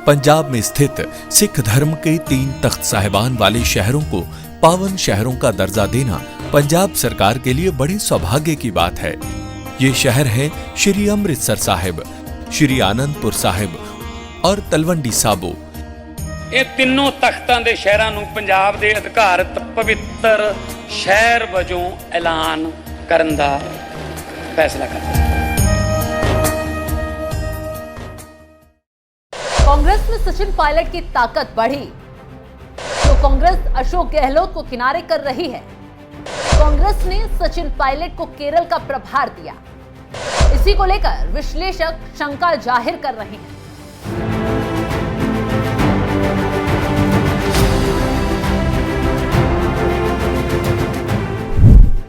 पंजाब में स्थित सिख धर्म के 3 तख्त साहिबान वाले शहरों को पावन शहरों का दर्जा देना पंजाब सरकार के लिए बड़ी सौभाग्य की बात है। ये शहर है श्री अमृतसर साहिब, श्री आनंदपुर साहिब और तलवंडी साबो। ਇਹ ਤਿੰਨੋਂ ਤਖਤਾਂ ਦੇ ਸ਼ਹਿਰਾਂ ਨੂੰ ਪੰਜਾਬ ਦੇ ਅਧਿਕਾਰਤ ਪਵਿੱਤਰ ਸ਼ਹਿਰ ਵਜੋਂ ਐਲਾਨ ਕਰਨ ਦਾ ਫੈਸਲਾ ਕਰਦਾ ਹੈ। कांग्रेस में सचिन पायलट की ताकत बढ़ी तो कांग्रेस अशोक गहलोत को किनारे कर रही है। कांग्रेस ने सचिन पायलट को केरल का प्रभार दिया। इसी को लेकर विश्लेषक शंका जाहिर कर रहे हैं।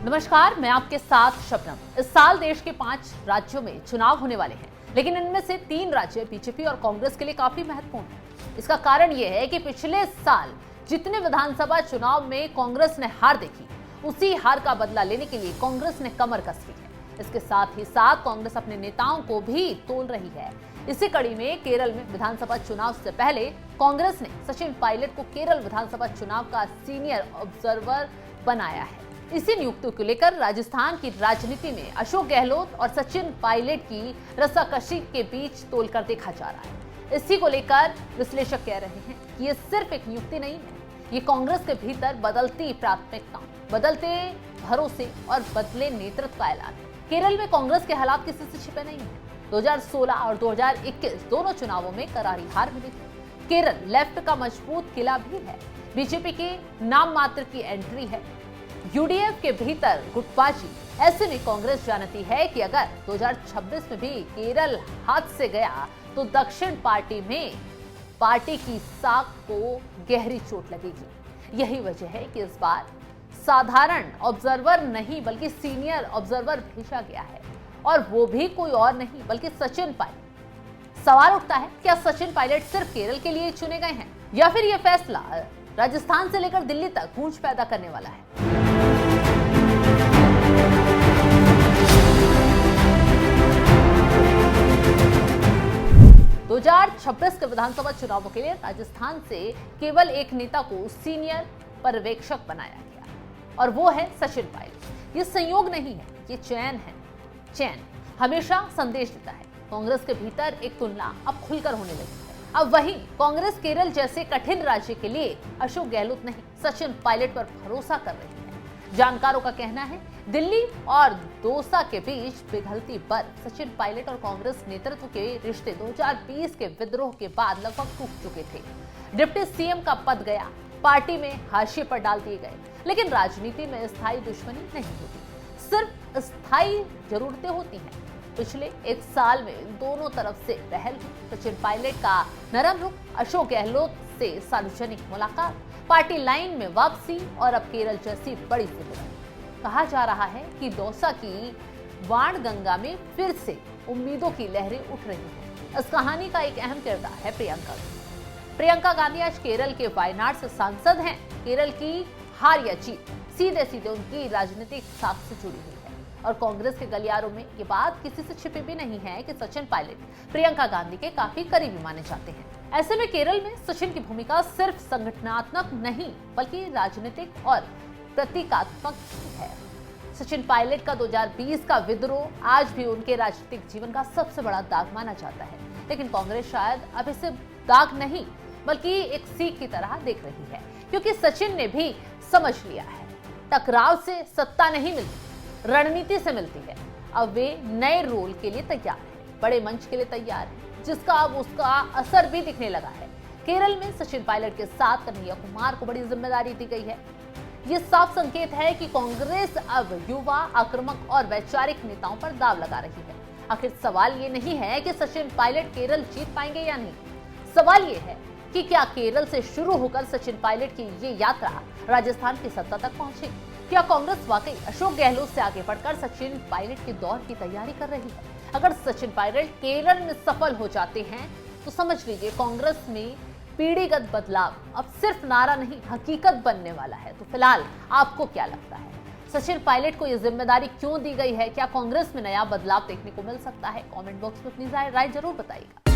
नमस्कार, मैं आपके साथ शबनम। इस साल देश के 5 राज्यों में चुनाव होने वाले हैं, लेकिन इनमें से 3 राज्य बीजेपी और कांग्रेस के लिए काफी महत्वपूर्ण है। इसका कारण यह है कि पिछले साल जितने विधानसभा चुनाव में कांग्रेस ने हार देखी, उसी हार का बदला लेने के लिए कांग्रेस ने कमर कस ली है। इसके साथ ही साथ कांग्रेस अपने नेताओं को भी तोल रही है। इसी कड़ी में केरल में विधानसभा चुनाव से पहले कांग्रेस ने सचिन पायलट को केरल विधानसभा चुनाव का सीनियर ऑब्जर्वर बनाया है। इसी नियुक्ति को लेकर राजस्थान की राजनीति में अशोक गहलोत और सचिन पायलट की रस्साकशी के बीच तोलकर देखा जा रहा है। इसी को लेकर विश्लेषक कह रहे हैं कि ये सिर्फ एक नियुक्ति नहीं है, ये कांग्रेस के भीतर बदलती प्राथमिकताओं, बदलते भरोसे और बदले नेतृत्व का ऐलान है। केरल में कांग्रेस के हालात किसी से छिपे नहीं है। 2016 और 2021 दोनों चुनावों में करारी हार मिली थी। केरल लेफ्ट का मजबूत किला भी है। बीजेपी की नाम मात्र की एंट्री है, यूडीएफ के भीतर गुटबाजी। ऐसे में कांग्रेस जानती है कि अगर 2026 में भी केरल हाथ से गया तो दक्षिण पार्टी में पार्टी की साख को गहरी चोट लगेगी। यही वजह है कि इस बार साधारण ऑब्जर्वर नहीं बल्कि सीनियर ऑब्जर्वर भेजा गया है, और वो भी कोई और नहीं बल्कि सचिन पायलट। सवाल उठता है, क्या सचिन पायलट सिर्फ केरल के लिए चुने गए हैं या फिर यह फैसला राजस्थान से लेकर दिल्ली तक गूंज पैदा करने वाला है? 2026 के विधानसभा चुनावों के लिए राजस्थान से केवल एक नेता को सीनियर पर्यवेक्षक बनाया गया, और वो है सचिन पायलट। ये संयोग नहीं है, ये चयन है। चयन हमेशा संदेश देता है। कांग्रेस के भीतर एक तुलना अब खुलकर होने लगी है। अब वहीं कांग्रेस केरल जैसे कठिन राज्य के लिए अशोक गहलोत नहीं, सचिन पायलट पर भरोसा कर रही है। जानकारों का कहना है, दिल्ली और दौसा के बीच पिघलती बर्फ सचिन पायलट और कांग्रेस नेतृत्व के रिश्ते 2020 के विद्रोह के बाद लगभग टूट चुके थे। डिप्टी सीएम का पद गया, पार्टी में हाशिए पर डाल दिए गए। लेकिन राजनीति में स्थायी दुश्मनी नहीं होती, सिर्फ स्थायी जरूरतें होती हैं। पिछले 1 साल में दोनों तरफ से पहल हुई। सचिन पायलट का नरम रुख, अशोक गहलोत से सार्वजनिक मुलाकात, पार्टी लाइन में वापसी और अब केरल जैसी बड़ी जिम्मेदारी। कहा जा रहा है कि दौसा की वाणगंगा में फिर से उम्मीदों की लहरें उठ रही हैं। इस कहानी का एक अहम किरदार है प्रियंका गांधी। प्रियंका गांधी आज केरल के वायनाड से सांसद हैं। केरल की हार या जीत सीधे सीधे उनकी राजनीतिक साख से जुड़ी हुई है, और कांग्रेस के गलियारों में ये बात किसी से छिपी भी नहीं है कि सचिन पायलट प्रियंका गांधी के काफी करीबी माने जाते हैं। ऐसे में केरल में सचिन की भूमिका सिर्फ संगठनात्मक नहीं बल्कि राजनीतिक और प्रतीकात्मक है। सचिन पायलट का 2020 का विद्रोह आज भी उनके राजनीतिक जीवन का सबसे बड़ा दाग माना जाता है, लेकिन कांग्रेस शायद अब इसे दाग नहीं बल्कि एक सीख की तरह देख रही है, क्योंकि सचिन ने भी समझ लिया है टकराव से सत्ता नहीं मिलती, रणनीति से मिलती है। अब वे नए रोल के लिए तैयार है, बड़े मंच के लिए तैयार है, जिसका अब उसका असर भी दिखने लगा है। केरल में सचिन पायलट के साथ कन्हैया कुमार को बड़ी जिम्मेदारी दी गई है। ये साफ संकेत है कि कांग्रेस अब युवा, आक्रामक और वैचारिक नेताओं पर दाव लगा रही है। आखिर सवाल ये नहीं है कि सचिन पायलट केरल जीत पाएंगे या नहीं, सवाल ये है कि क्या केरल से शुरू होकर सचिन पायलट की ये यात्रा राजस्थान की सत्ता तक पहुंचेगी। क्या कांग्रेस वाकई अशोक गहलोत से आगे बढ़कर सचिन पायलट के दौर की तैयारी कर रही है? अगर सचिन पायलट केरल में सफल हो जाते हैं तो समझ लीजिए कांग्रेस में पीढ़ीगत बदलाव अब सिर्फ नारा नहीं हकीकत बनने वाला है। तो फिलहाल आपको क्या लगता है, सचिन पायलट को यह जिम्मेदारी क्यों दी गई है? क्या कांग्रेस में नया बदलाव देखने को मिल सकता है? कमेंट बॉक्स में अपनी राय जरूर बताइएगा।